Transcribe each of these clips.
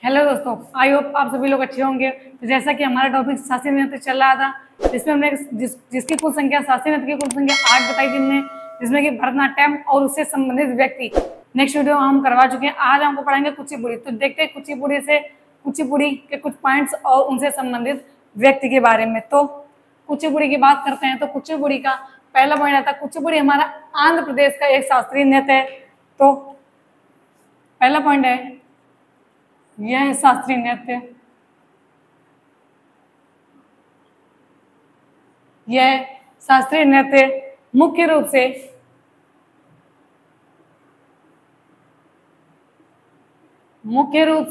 Hello दोस्तों, I hope आप सभी लोग अच्छे होंगे। तो जैसा कि हमारा टॉपिक शास्त्रीय नृत्य चल रहा था, जिसमें हमने जिसकी कुल संख्या शास्त्रीय नृत्य की कुल संख्या 8 बताई थी हमने, जिसमें कि भरतनाट्यम और उससे संबंधित व्यक्ति नेक्स्ट वीडियो हम करवा चुके हैं। आज हमको पढ़ाएंगे कुचिपुड़ी। तो देखते हैं कुचिपुड़ी के कुछ पॉइंट्स और उनसे संबंधित व्यक्ति के बारे में। तो कुचिपुड़ी की बात करते हैं तो कुचिपुड़ी का पहला पॉइंट आता है, कुचिपुड़ी हमारा आंध्र प्रदेश का एक शास्त्रीय नृत्य है। तो पहला पॉइंट है, यह है शास्त्रीय नृत्य। यह शास्त्रीय नृत्य मुख्य रूप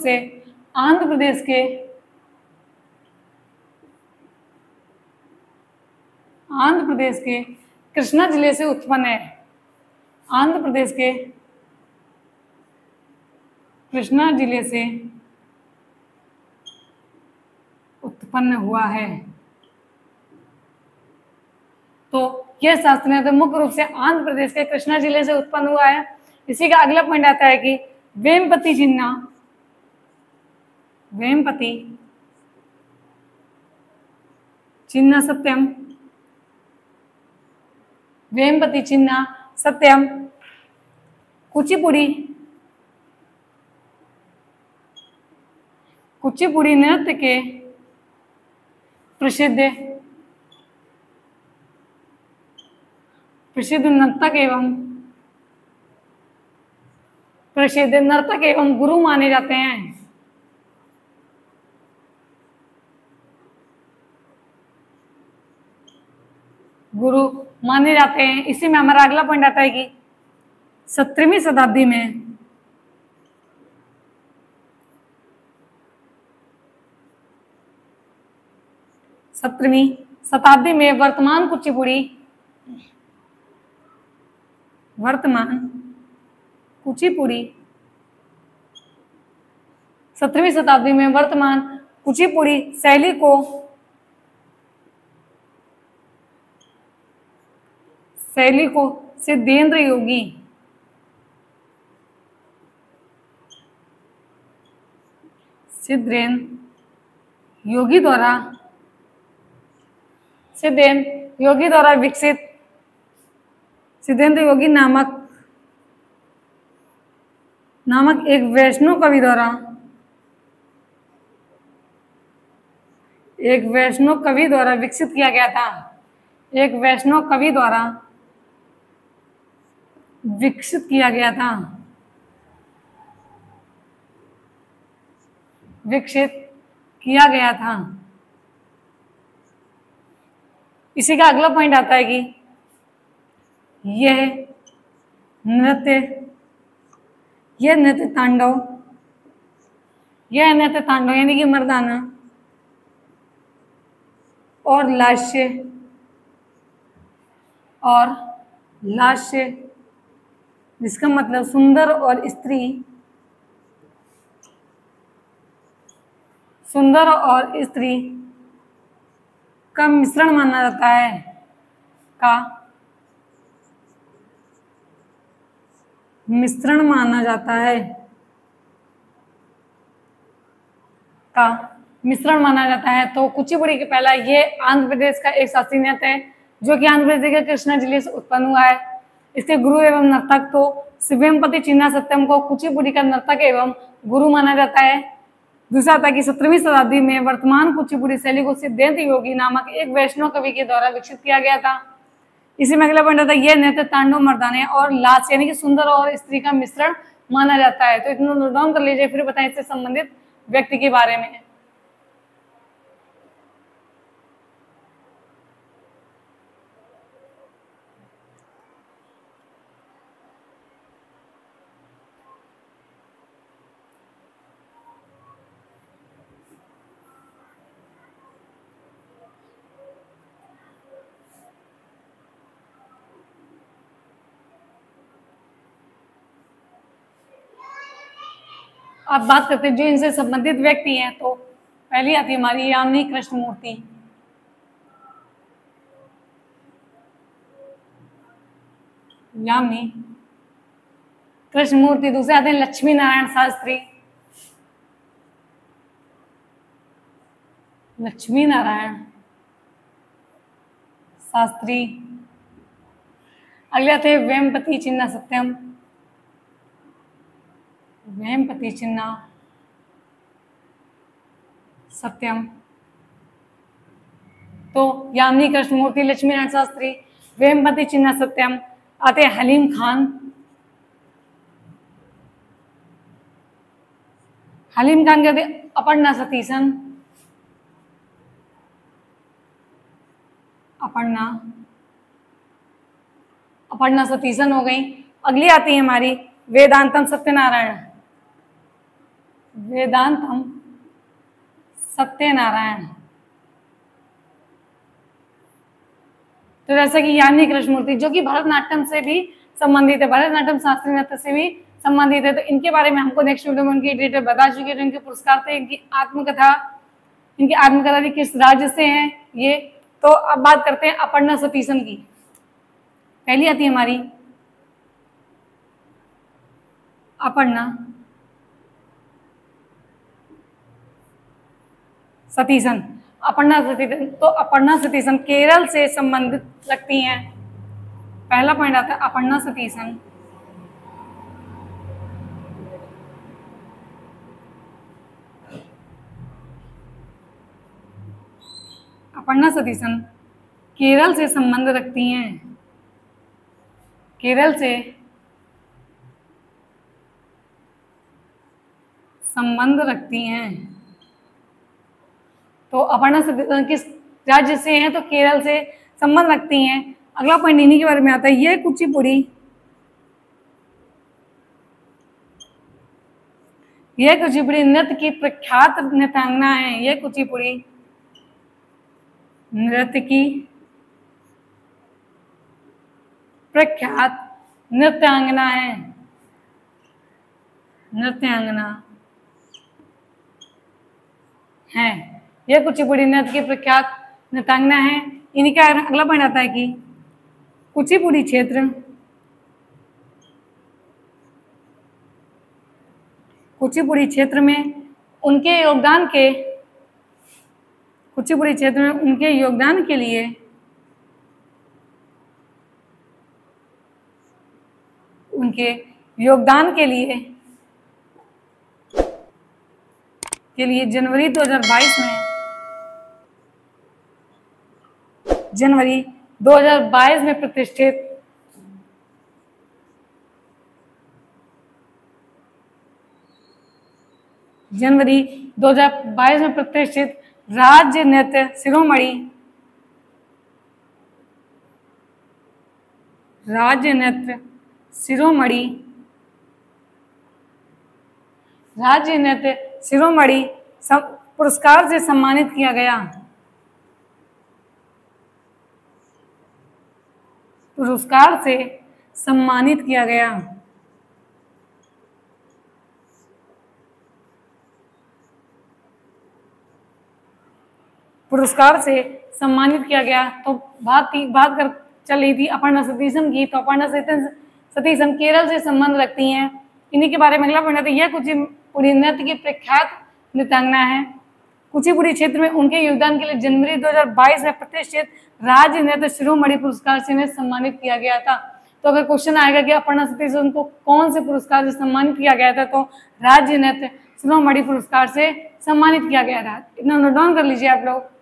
से आंध्र प्रदेश के कृष्णा जिले से उत्पन्न है। आंध्र प्रदेश के कृष्णा जिले से उत्पन्न हुआ है। तो यह शास्त्रीय नृत्य मुख्य रूप से आंध्र प्रदेश के कृष्णा जिले से उत्पन्न हुआ है। इसी का अगला पॉइंट आता है कि वेमपति चिन्ना सत्यम कुचिपुड़ी नृत्य के प्रसिद्ध नर्तक एवं गुरु माने जाते हैं। इसी में हमारा अगला पॉइंट आता है कि 17वीं शताब्दी में वर्तमान कुचिपुड़ी 17वीं शताब्दी में वर्तमान कुचिपुड़ी शैली को सिद्धेंद्र योगी द्वारा विकसित सिद्धेंद्र योगी नामक एक वैष्णव कवि द्वारा विकसित किया गया था। इसी का अगला पॉइंट आता है कि यह नृत्य तांडव यानी कि मर्दाना और लास्य जिसका मतलब सुंदर और स्त्री का मिश्रण माना जाता है। तो कुचिपुड़ी के पहला ये आंध्र प्रदेश का एक शास्त्रीय नृत्य है, जो कि आंध्र प्रदेश के कृष्णा जिले से उत्पन्न हुआ है। इसके गुरु एवं नर्तक तो वेमपति चिन्ना सत्यम को कुचिपुड़ी का नर्तक एवं गुरु माना जाता है। दूसरा था कि 17वीं शताब्दी में वर्तमान कुचिपुड़ी शैली को सिद्धेंद्र योगी नामक एक वैष्णव कवि के द्वारा विकसित किया गया था। इसी में अगला पॉइंट आता है, यह नृत्य तांडव मर्दाने और लास्य यानी कि सुंदर और स्त्री का मिश्रण माना जाता है। तो इतना नोट डाउन कर लीजिए, फिर बताएं इससे संबंधित व्यक्ति के बारे में। अब बात करते हैं जो इनसे संबंधित व्यक्ति हैं। तो पहली आती है हमारी यामिनी कृष्णमूर्ति। दूसरे आते हैं लक्ष्मी नारायण शास्त्री। लक्ष्मी नारायण शास्त्री। अगले आते हैं वेमपति चिन्ना सत्यम। वेमपति चिन्ना सत्यम। तो यामिनी कृष्णमूर्ति, लक्ष्मी नारायण शास्त्री, वेमपति चिन्ना सत्यम। आते हैं हलीम खान। हलीम खान कहते अपर्णा सतीशन। अपर्णा सतीशन हो गई। अगली आती है हमारी वेदांतम सत्यनारायण। वेदांतम सत्यनारायण। तो जैसे कि यामिनी कृष्णमूर्ति जो कि भरतनाट्यम से भी संबंधित है, भरतनाट्यम शास्त्रीय नृत्य से भी संबंधित है। तो इनके बारे में हमको नेक्स्ट वीडियो में उनकी डिटेल बता चुके हैं। इनके पुरस्कार थे, इनकी आत्मकथा भी किस राज्य से है ये। तो अब बात करते हैं अपर्णा सतीशन की। पहली आती है हमारी अपर्णा सतीशन। तो अपर्णा सतीशन केरल से संबंधित लगती हैं। पहला पॉइंट आता है अपर्णा सतीशन। अपर्णा सतीशन केरल से संबंध रखती हैं। केरल से संबंध रखती हैं। तो अपर्णा सतीशन किस राज्य से हैं? तो केरल से संबंध रखती हैं। अगला पॉइंट इन्हीं के बारे में आता है। यह कुचिपुड़ी नृत्य की प्रख्यात नृत्यांगना है। यह कुचिपुड़ी नृत्य की प्रख्यात नृत्यांगना है। यह कुचिपुड़ी नृत्य की प्रख्यात नृत्यांगना है। इन्हीं का अगला पॉइंट आता है कि कुचिपुड़ी क्षेत्र में उनके योगदान के लिए जनवरी 2022 में प्रतिष्ठित राज्य नृत्य शिरोमणि पुरस्कार से सम्मानित किया गया। पुरस्कार से सम्मानित किया गया। तो बात कर चल रही थी अपर्णा सतीशन की। तो अपर्णा सतीशन केरल से संबंध रखती हैं। इन्हीं के बारे में अगला पॉइंट आता है। यह कुचिपुड़ी नृत्य की प्रख्यात नृत्यांगना है। कुचिपुड़ी क्षेत्र में उनके योगदान के लिए जनवरी 2022 में प्रतिष्ठित राज्य नृत्य शिरोमणि पुरस्कार से इन्हें सम्मानित किया गया था। तो अगर क्वेश्चन आएगा कि अपर्णा सतीशन को कौन से पुरस्कार से सम्मानित किया गया था, तो राज्य नृत्य शिरोमणि पुरस्कार से सम्मानित किया गया था। इतना नोट डाउन कर लीजिए आप लोग।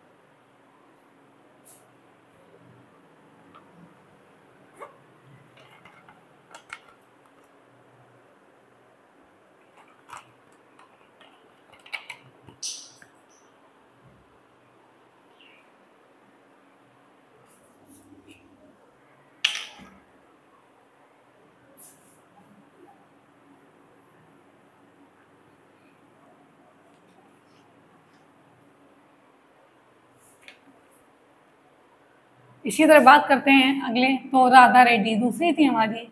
इसी तरह बात करते हैं अगले। तो राधा रेड्डी दूसरी थी हमारी,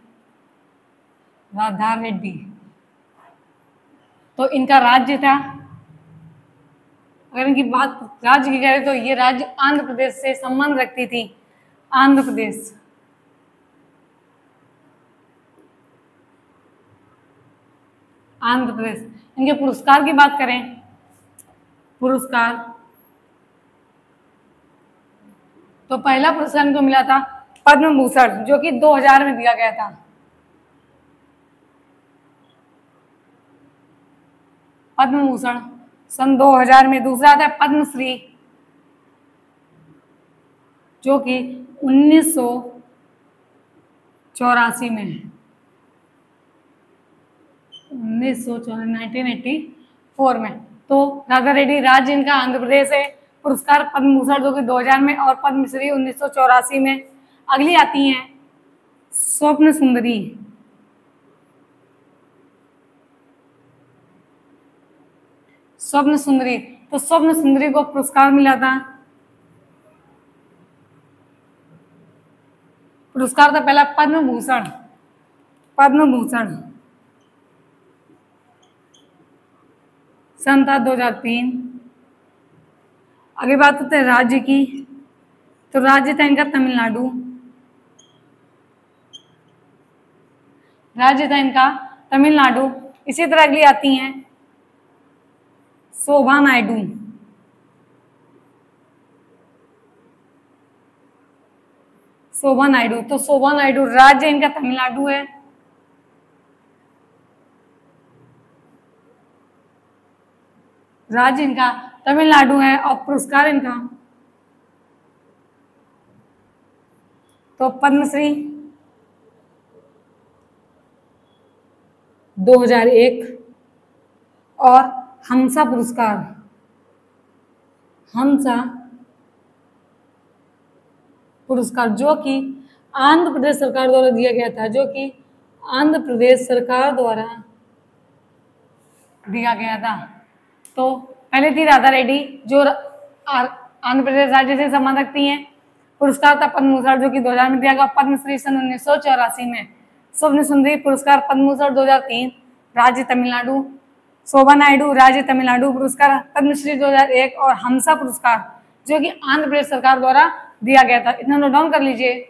राधा रेड्डी। तो इनका राज्य था, अगर इनकी बात राज्य की करें तो ये राज्य आंध्र प्रदेश से संबंध रखती थी। आंध्र प्रदेश। इनके पुरस्कार की बात करें, पुरस्कार तो पहला पुरस्कार इनको मिला था पद्म भूषण, जो कि 2000 में दिया गया था। पद्म भूषण सन 2000 में। दूसरा आता है पद्मश्री, जो कि 1984 में, 1984 में। तो राधा रेड्डी राज्य इनका आंध्र प्रदेश है। पुरस्कार पद्म भूषण जो कि 2000 में और पद्मश्री 1984 में। अगली आती हैं स्वप्न सुंदरी। स्वप्न सुंदरी, तो स्वप्न सुंदरी को पुरस्कार मिला था, पुरस्कार था पहला पद्म भूषण, पद्म भूषण सन था 2003। आगे बात करते हैं राज्य की, तो राज्य था इनका तमिलनाडु, राज्य था इनका तमिलनाडु। इसी तरह अगली आती हैं शोभा नायडू, शोभा नायडू, तो शोभा नायडू राज्य इनका तमिलनाडु है, राज्य इनका तमिलनाडु है और पुरस्कार इनका तो पद्मश्री 2001 और हमसा पुरस्कार, हमसा पुरस्कार जो कि आंध्र प्रदेश सरकार द्वारा दिया गया था, जो कि आंध्र प्रदेश सरकार द्वारा दिया गया था। तो पहले थी राधा रेड्डी जो आंध्र प्रदेश राज्य से संबंध रखती हैं। पुरस्कार था पद्म भूषण जो कि 2000 में दिया गया, पद्मश्री सन 1984 में। स्वप्न सुंदरी पुरस्कार पद्म भूषण 2003 राज्य तमिलनाडु, शोभा नायडू राज्य तमिलनाडु पुरस्कार पद्मश्री 2001 और हमसा पुरस्कार जो कि आंध्र प्रदेश सरकार द्वारा दिया गया था। इतना नोट डाउन कर लीजिए।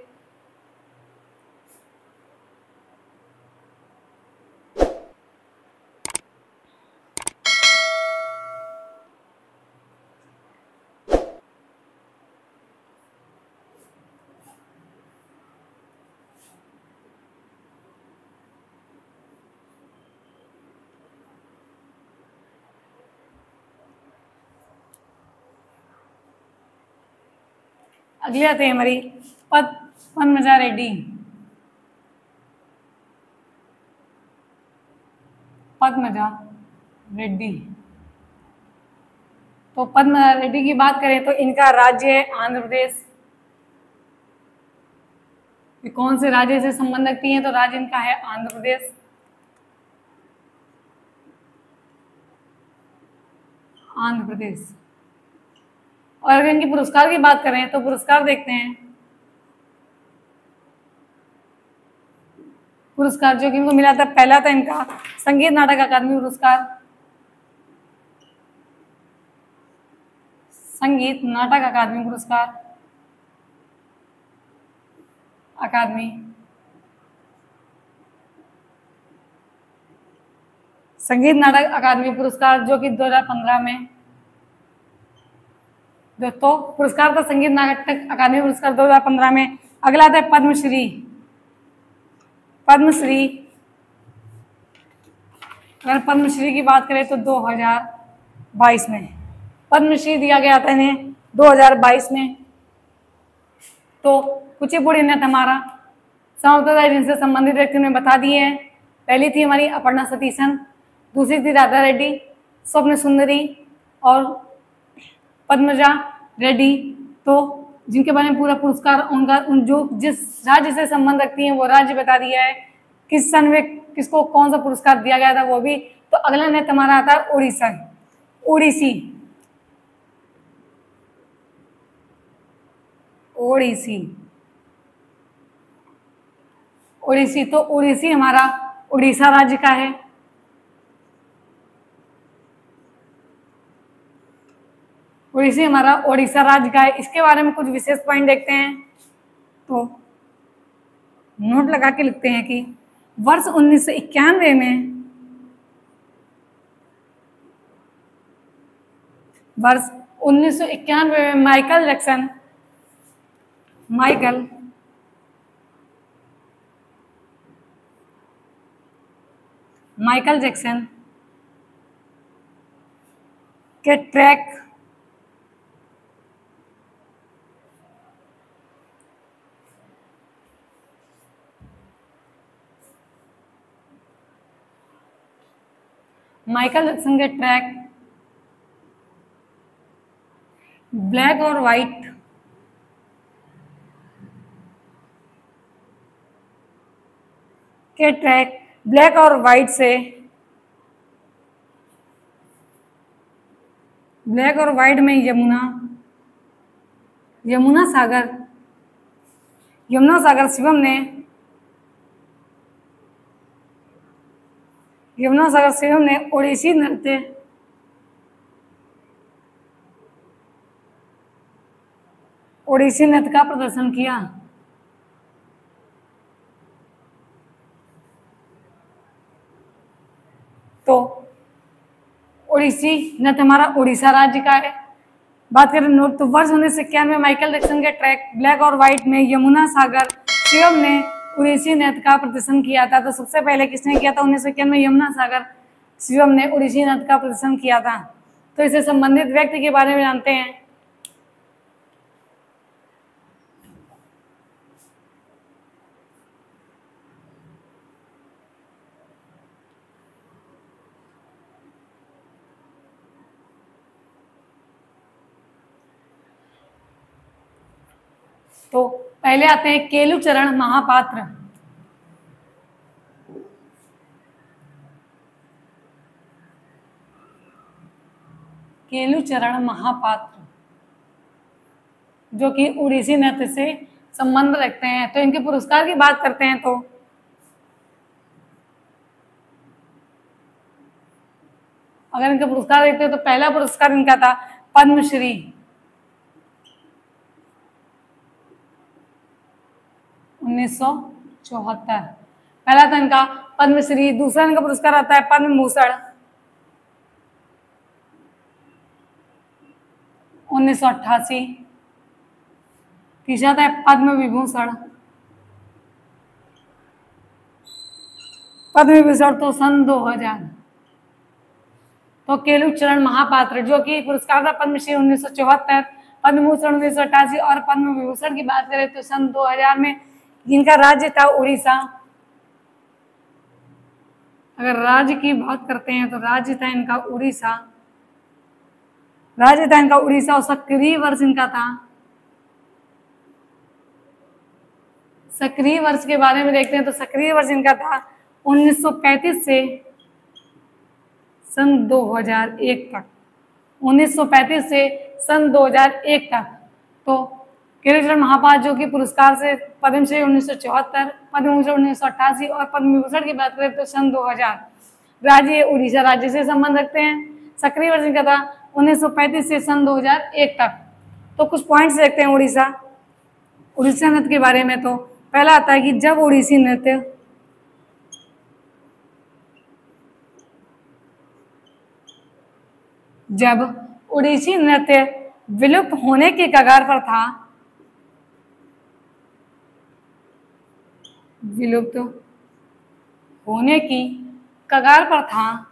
अगली आती है हमारी पद्मजा रेड्डी, पद्मजा रेड्डी। तो पद्मजा रेड्डी की बात करें तो इनका राज्य है आंध्र प्रदेश। ये कौन से राज्य से संबंध रखती हैं, तो राज्य इनका है आंध्र प्रदेश। आंध्र प्रदेश। और अगर इनके पुरस्कार की बात करें तो पुरस्कार देखते हैं। पुरस्कार जो कि इनको मिला था, पहला था इनका संगीत नाटक अकादमी पुरस्कार, संगीत नाटक अकादमी पुरस्कार, अकादमी। संगीत नाटक अकादमी पुरस्कार जो कि 2015 में। तो पुरस्कार था संगीत नाटक अकादमी पुरस्कार 2015 में। अगला था पद्मश्री, पद्मश्री। अगर पद्मश्री की बात करें तो 2022 में पद्मश्री दिया गया था इन्हें 2022 में। तो कुचिपुड़ी नृत्य हमारा सामुदायिक जिनसे संबंधित व्यक्ति ने बता दिए हैं। पहली थी हमारी अपर्णा सतीशन, दूसरी थी राधा रेड्डी, स्वप्न सुंदरी और पद्मजा रेड्डी। तो जिनके बारे में पूरा पुरस्कार उनका जो जिस राज्य से संबंध रखती हैं वो राज्य बता दिया है, किस सन में किसको कौन सा पुरस्कार दिया गया था वो भी। तो अगला नृत्य हमारा आता है उड़ीसा, ओडिसी, ओडिसी, ओडिसी। तो ओडिसी हमारा उड़ीसा राज्य का है। ओडिसी हमारा ओडिशा राज्य का है। इसके बारे में कुछ विशेष पॉइंट देखते हैं, तो नोट लगा के लिखते हैं कि वर्ष 1991 में, वर्ष 1991 में माइकल जैक्सन माइकल जैक्सन के ट्रैक ब्लैक और वाइट ब्लैक और वाइट से ब्लैक और वाइट में यमुना सागर शिवम ने ओडिसी नृत्य का प्रदर्शन किया। तो ओडिसी नृत्य हमारा उड़ीसा राज्य का है। बात करें नोट तो वर्ष 1991 में माइकल जैक्सन के ट्रैक ब्लैक और व्हाइट में यमुना सागर शिवम ने उड़ीसी नृत्य का प्रदर्शन किया था। तो सबसे पहले किसने किया था? 1991 में यमुना सागर शिवम ने उड़ीसी नृत्य का प्रदर्शन किया था। तो इससे संबंधित व्यक्ति के बारे में जानते हैं। तो पहले आते हैं केलुचरण महापात्र। केलुचरण महापात्र जो कि उड़ीसी नृत्य से संबंध रखते हैं। तो इनके पुरस्कार की बात करते हैं तो अगर इनके पुरस्कार देखते हैं तो पहला पुरस्कार इनका था पद्मश्री 1974। पहला था इनका पद्मश्री। दूसरा इनका पुरस्कार आता है पद्म भूषण 1988। तीसरा था पद्म विभूषण तो सन 2000। तो केलुचरण महापात्र जो कि पुरस्कार था पद्मश्री 1974, पद्म भूषण 1988 और पद्म विभूषण की बात करें तो सन 2000 में। जिनका राज्य था उड़ीसा। अगर राज्य की बात करते हैं तो राज्य था इनका उड़ीसा। और सक्रिय वर्ष इनका था, सक्रिय वर्ष के बारे में देखते हैं तो सक्रिय वर्ष इनका था 1935 से सन 2001 तक। 1935 से सन 2001 तक। तो केलुचरण महापात्र जो कि पुरस्कार से पद्मश्री 1974, पद्म भूषण 1988 और पद्म विभूषण की बात करें तो सन 2000। राज्य उड़ीसा राज्य से संबंध रखते हैं। सक्रिय वर्ष इनका था 1935 से सन 2001 तक। तो कुछ पॉइंट्स देखते हैं उड़ीसा नृत्य के बारे में। तो पहला आता है कि जब ओडिसी नृत्य विलुप्त होने की कगार पर था,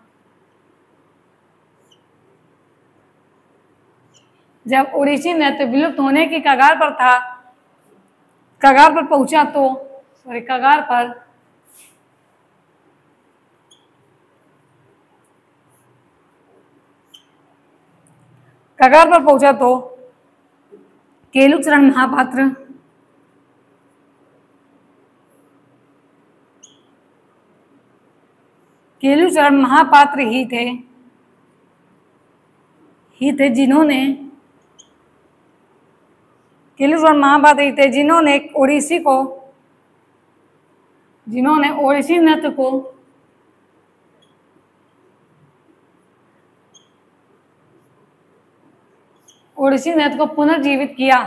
जब ओडिसी नृत्य विलुप्त होने की कगार पर पहुंचा तो केलुचरण महापात्र ही थे जिन्होंने ओडिसी नृत्य को पुनर्जीवित किया।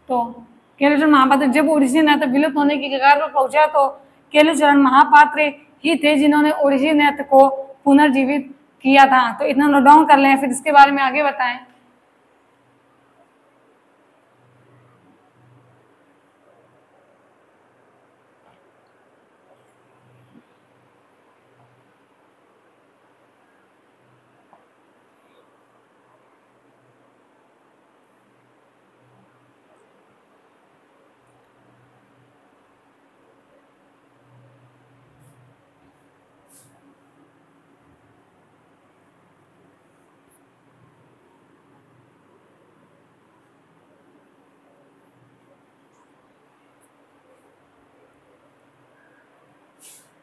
तो केलुचरण महापात्र जब ओडिसी नृत्य विलुप्त होने की कगार पर पहुंचा तो केलुचरण महापात्र ही थे जिन्होंने ओडिसी नृत्य को पुनर्जीवित किया था। तो इतना नोट डाउन कर लें, फिर इसके बारे में आगे बताएं।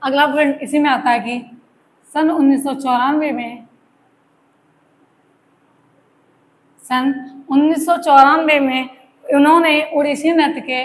अगला पॉइंट इसी में आता है कि सन 1994 में उन्होंने ओडिसी नृत्य के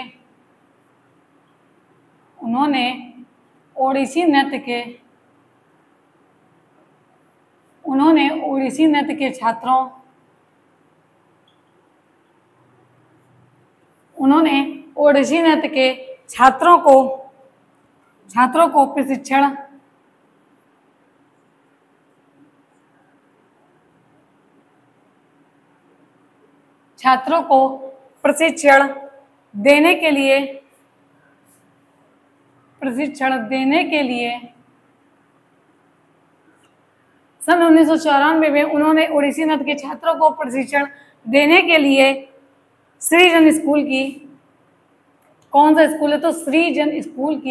छात्रों को प्रशिक्षण देने के लिए सन 1994 में उन्होंने ओडिसी नृत्य के छात्रों को प्रशिक्षण देने के लिए सृजन स्कूल की, कौन सा स्कूल है, तो सृजन स्कूल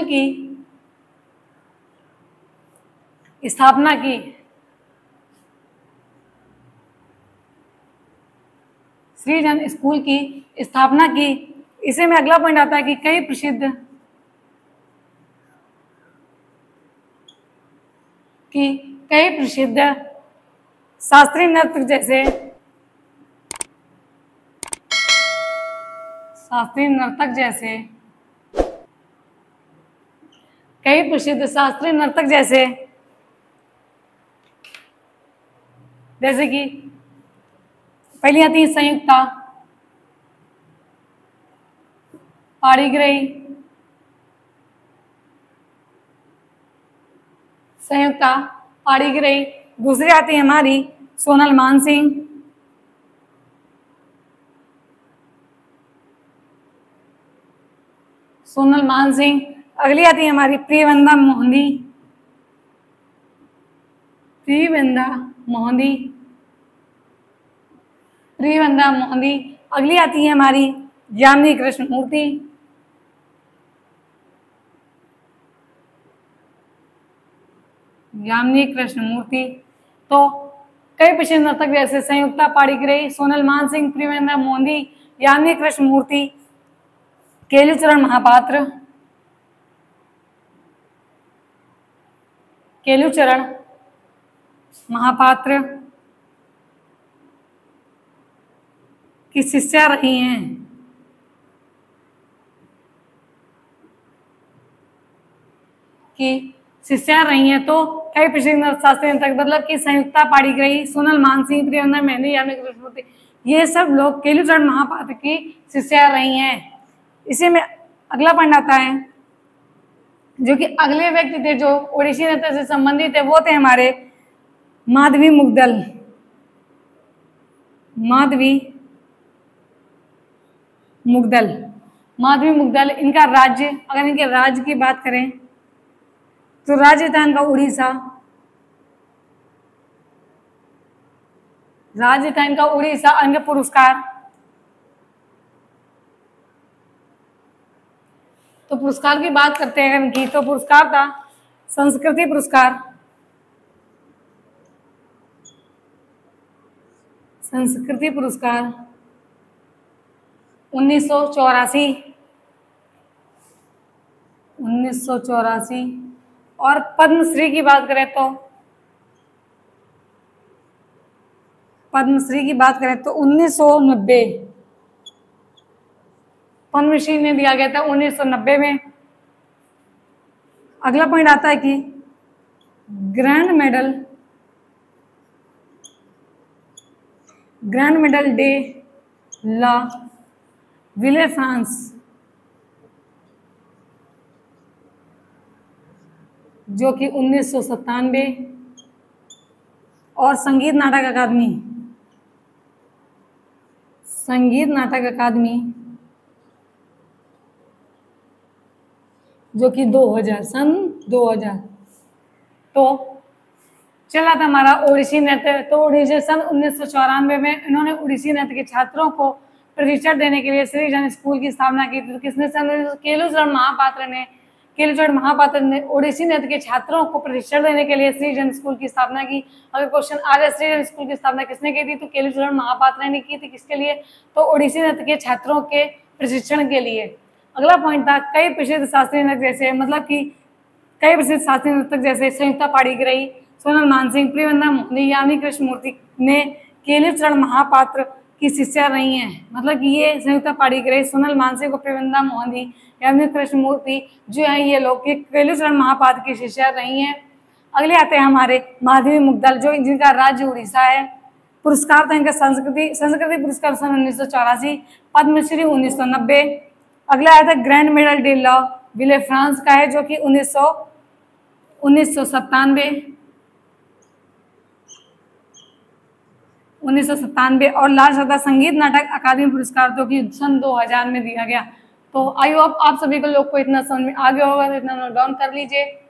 की स्थापना की। सृजन स्कूल की स्थापना की। इसे में अगला पॉइंट आता है कि कई प्रसिद्ध शास्त्रीय नर्तक जैसे कि पहली आती है संयुक्ता पाड़ीग्रही। दूसरी आती है हमारी सोनल मानसिंह। अगली आती है हमारी प्रियवंदा मोहंदी। अगली आती है हमारी यामिनी कृष्णमूर्ति। तो कई प्रसिद्ध नर्तक जैसे संयुक्ता पाड़ीग्रही, सोनल मानसिंह, प्रियवंदा मोहंदी, यामिनी कृष्णमूर्ति, केलूचरण महापात्र की शिष्या रही हैं। तो कई प्रसिद्ध शास्त्रीय नर्तक मतलब कि संयुक्ता पाड़ीग्रही, सोनल मानसिंह, प्रियवंदा मोहंदी, यामिनी कृष्णमूर्ति, ये सब लोग केलूचरण महापात्र की शिष्या रही हैं। इसी में अगला पॉइंट आता है जो कि अगले व्यक्ति थे जो ओडिसी नृत्य से संबंधित है, वो थे हमारे माधवी मुग्दल। इनका राज्य, अगर इनके राज्य की बात करें तो राज्य था इनका उड़ीसा। इनके पुरस्कार, तो पुरस्कार की बात करते हैं इनकी, तो पुरस्कार था संस्कृति पुरस्कार। 1984। और पद्मश्री की बात करें तो 1990 पद्मश्री ने दिया गया था 1990 में। अगला पॉइंट आता है कि ग्रैंड मेडल डे ला विले फ्रांस, जो कि 1997, और संगीत नाटक अकादमी, संगीत नाटक अकादमी जो कि 2000, सन 2000। तो चला था हमारा ओडिसी नृत्य। तो ओडिसी सन 1994 में इन्होंने ओडिसी नृत्य के छात्रों को प्रशिक्षण देने के लिए श्रीजन स्कूल की स्थापना की थी। तो किसने? केलुचरण महापात्र ने, केलुचरण महापात्र ने ओडिसी नृत्य के छात्रों को प्रशिक्षण देने के लिए श्रीजन स्कूल की स्थापना की। अगर क्वेश्चन आ जाए श्रीजन स्कूल की स्थापना किसने की थी, तो केलुचरण महापात्र ने की थी। किसके लिए? तो ओडिसी नृत्य के छात्रों के प्रशिक्षण के लिए। अगला पॉइंट था कई प्रसिद्ध शास्त्रीय नृत्य जैसे, मतलब कि कई प्रसिद्ध शास्त्रीय नृतक जैसे संयुक्ता पाणिग्राही, सोनल मानसिंह, प्रियवंदा मोहनी, यामिनी कृष्णमूर्ति ने केलुचरण महापात्र की शिष्या रही हैं। मतलब कि ये संयुक्ता पाणिग्राही, सोनल मानसिंह और प्रियवंदा मोहनी, यामिनी कृष्णमूर्ति जो है ये लोग केलुचरण महापात्र की शिष्या रही हैं। अगले आते हैं हमारे माधवी मुग्दल, जो जिनका राज्य उड़ीसा है। पुरस्कार था इनका संस्कृति पुरस्कार सन 1984, पद्मश्री 1990। अगला आया था ग्रैंड मेडल डे लॉ, विले फ्रांस का है, जो कि 1997 और लाल सदा संगीत नाटक अकादमी पुरस्कार जो कि सन 2000 में दिया गया। तो आई होप आप सभी को लोग को इतना समझ में आ गया होगा, तो इतना नोट डाउन कर लीजिए।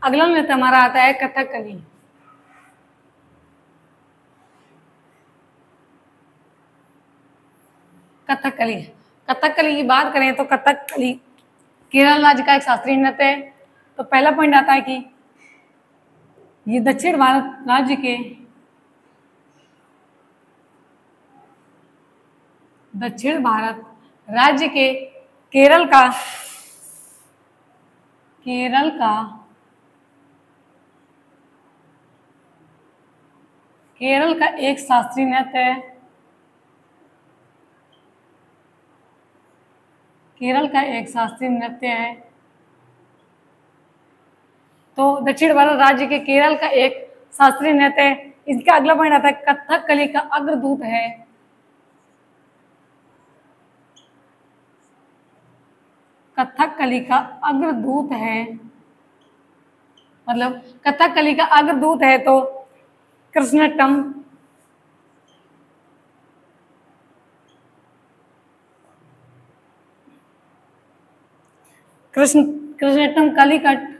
अगला नृत्य हमारा आता है कथकली। कथकली कथकली की बात करें तो कथकली केरल राज्य का एक शास्त्रीय नृत्य है। तो पहला पॉइंट आता है कि ये दक्षिण भारत राज्य के केरल का एक शास्त्रीय नृत्य है। केरल का एक शास्त्रीय नृत्य है। तो दक्षिण भारत राज्य के केरल का एक शास्त्रीय नृत्य है। इसका अगला पॉइंट आता है कथकली का अग्रदूत है। कथकली का अग्रदूत है, मतलब कथकली का अग्रदूत है तो कृष्णट्टम। कृष्णट्टम कालीकट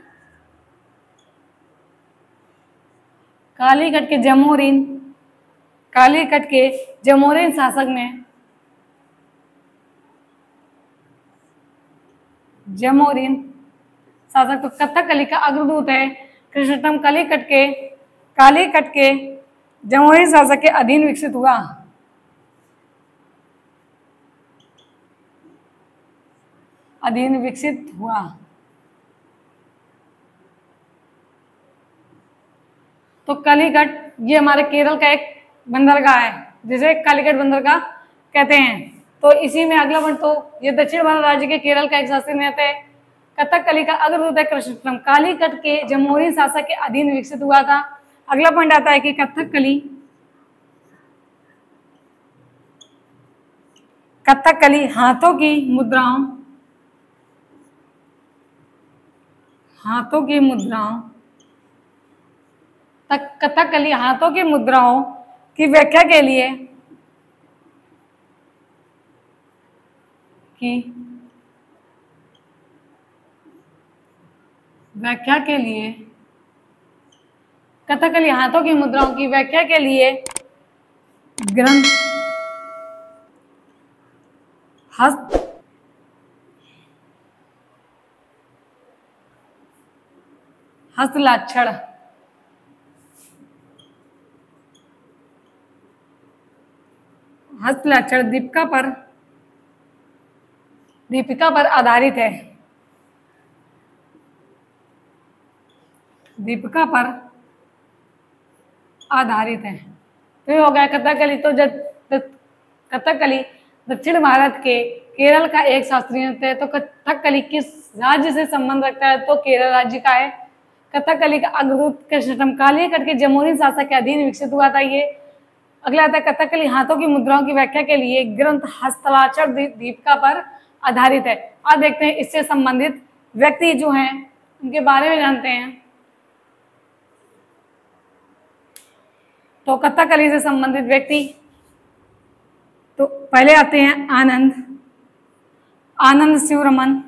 के जमोरिन शासक ने तो कथकली का अग्रदूत है। कृष्णट्टम कालीकट के जमोरिन शासक के अधीन विकसित हुआ। तो कालीकट ये हमारे केरल का एक बंदरगाह है जिसे कालीकट बंदरगाह कहते हैं। तो इसी में अगला पॉइंट, तो ये दक्षिण भारत राज्य के केरल का एक शास्त्रीय नृत्य है। कथकली का अग्रदूत है कृष्णट्टम, कालीकट के जमोरिन शासक के अधीन विकसित हुआ था। अगला पॉइंट आता है कि कथकली हाथों की मुद्राओं कथकली हाथों की मुद्राओं की व्याख्या के लिए कथकली हाथों की मुद्राओं की व्याख्या के लिए ग्रंथ हस्तलाक्षण, हस्तलाक्षण दीपिका पर आधारित है, दीपिका पर आधारित है। तो ये हो गया कथकली। तो कथकली दक्षिण भारत के केरल का एक शास्त्रीय नृत्य है। तो कथकली किस राज्य से संबंध रखता है? तो केरल राज्य का है। कथकली का अग्रदूत कृष्णटम कालियाकट के जमुनी शासक के अधीन विकसित हुआ था ये। अगला आता है कथकली हाथों की मुद्राओं की व्याख्या के लिए ग्रंथ हस्तलाक्षण दीपिका पर आधारित है। अब देखते हैं इससे संबंधित व्यक्ति जो हैं उनके बारे में जानते हैं। तो कथकली से संबंधित व्यक्ति, तो पहले आते हैं आनंद शिवरमन,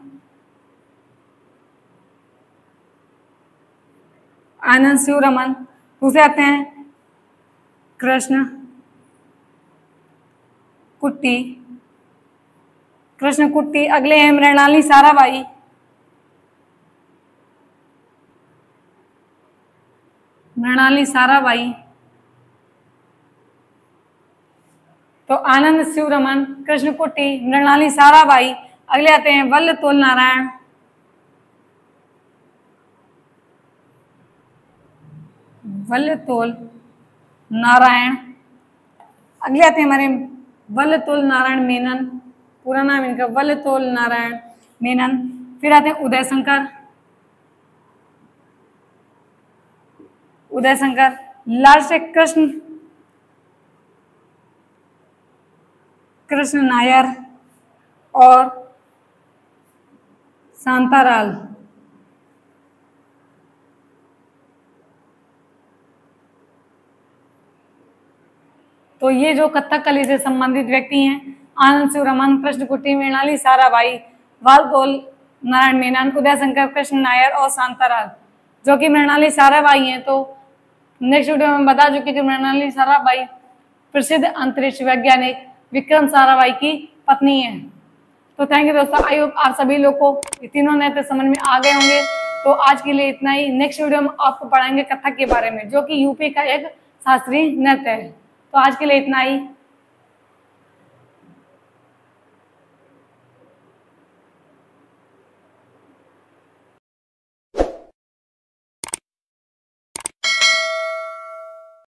दूसरे आते हैं कृष्ण कुट्टी, अगले हैं मृणाली साराभाई। तो आनंद शिवरमन, कृष्ण कुट्टी, मृणाली साराभाई। अगले आते हैं वल्लतोल नारायण। अगले आते हैं हमारे वल्लतोल नारायण मेनन, पूरा नाम इनका वल्लतोल नारायण मेनन। फिर आते हैं उदय शंकर, लास्ट है कृष्ण नायर और शांतालाल। तो ये जो कथकली से संबंधित व्यक्ति हैं आनंद शिवरमन, कृष्ण कुट्टी, मृणाली साराभाई, वल्लतोल नारायण मेनन, उदय शंकर, कृष्ण नायर और शांतालाल, जो कि मृणाली साराभाई हैं। तो नेक्स्ट वीडियो में बता चुके कि मृणाली साराभाई प्रसिद्ध अंतरिक्ष वैज्ञानिक विक्रम साराभाई की पत्नी है। तो थैंक यू दोस्तों, आई होप आप सभी लोग को ये तीनों नृत्य समझ में आ गए होंगे। तो आज के लिए इतना ही। नेक्स्ट वीडियो में आपको पढ़ाएंगे कथक के बारे में, जो कि यूपी का एक शास्त्रीय नृत्य है। तो आज के लिए इतना ही।